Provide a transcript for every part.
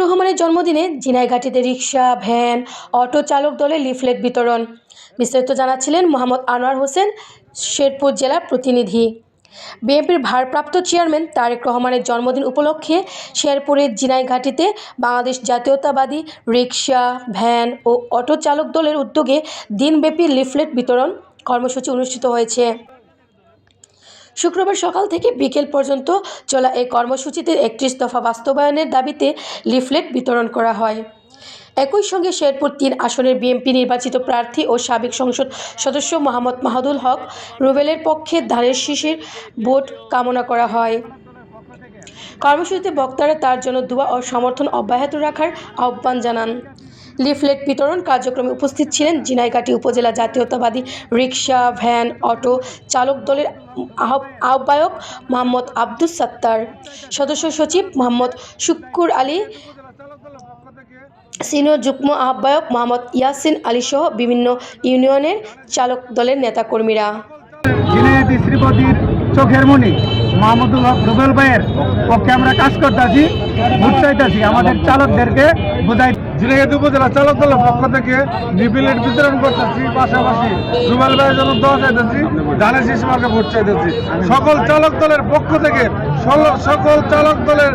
রহমানের জন্মদিনে ঝিনাইগাতীতে rickshaw, van, auto চালক দলের লিফলেট বিতরণ। বিস্তারিত জানাচ্ছিলেন মোহাম্মদ আনোয়ার হোসেন, শেরপুর জেলার প্রতিনিধি। বিএনপির ভারপ্রাপ্ত চেয়ারম্যান তারেক রহমানের জন্মদিন উপলক্ষে শেরপুরের ঝিনাইগাতীতে বাংলাদেশ জাতীয়তাবাদী রিকশা, ভ্যান ও অটো চালক দলের উদ্যোগে দিনব্যাপী লিফলেট বিতরণ কর্মসূচি অনুষ্ঠিত হয়েছে। শুক্রবার সকাল থেকে বিকেল পর্যন্ত চলা এই কর্মসূচিতে ৩১ দফা বাস্তবায়নের দাবিতে লিফলেট বিতরণ করা হয়। একই সঙ্গে শেরপুর ৩ আসনের বিএনপি নির্বাচিত প্রার্থী ও সাবেক সংসদ সদস্য মোহাম্মদ মাহাদুল হক রুবেলের পক্ষে ধানের শীষের ভোট কামনা করা হয়। কর্মসূচিতে বক্তারা তার জন্য দোয়া ও সমর্থন অব্যাহত রাখার আহ্বান জানান। লিফলেট বিতরণ কার্যক্রমে উপস্থিত ছিলেন ঝিনাইগাতী উপজেলা জাতীয়তাবাদী রিকশা, ভ্যান, অটো চালক দলের আহ্বায়ক মোহাম্মদ আব্দুস সাত্তার, সদস্য সচিব মোহাম্মদ শুক্কুর আলী, সিনিয়র যুগ্ম আহ্বায়ক মোহাম্মদ ইয়াসিন আলী সহ বিভিন্ন ইউনিয়নের চালক দলের নেতাকর্মীরা। চোখের মনি মাহমুদুল হক রুবেল ভাইয়ের পক্ষে আমরা কাজ করতেছি, ভোট চাইতেছি, আমাদের চালকদেরকে বোঝাই। ঝিনাইগাতী উপজেলা চালক দলের পক্ষ থেকে লিফলেট বিতরণ করতেছি, পাশাপাশি রুবেল ভাইয়ের জন্য দোয়া চাইতেছি, ধানের শীষ মার্কে ভোট চাইতেছি। সকল চালক দলের পক্ষ থেকে সকল চালক দলের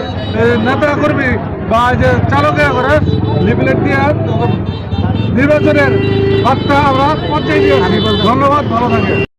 নেতা কর্মী বা যে চালকেরা করে লিফলেট দিয়ে নির্বাচনের বার্তা আমরা পৌঁছে দিয়েছি। ধন্যবাদ, ভালো থাকে।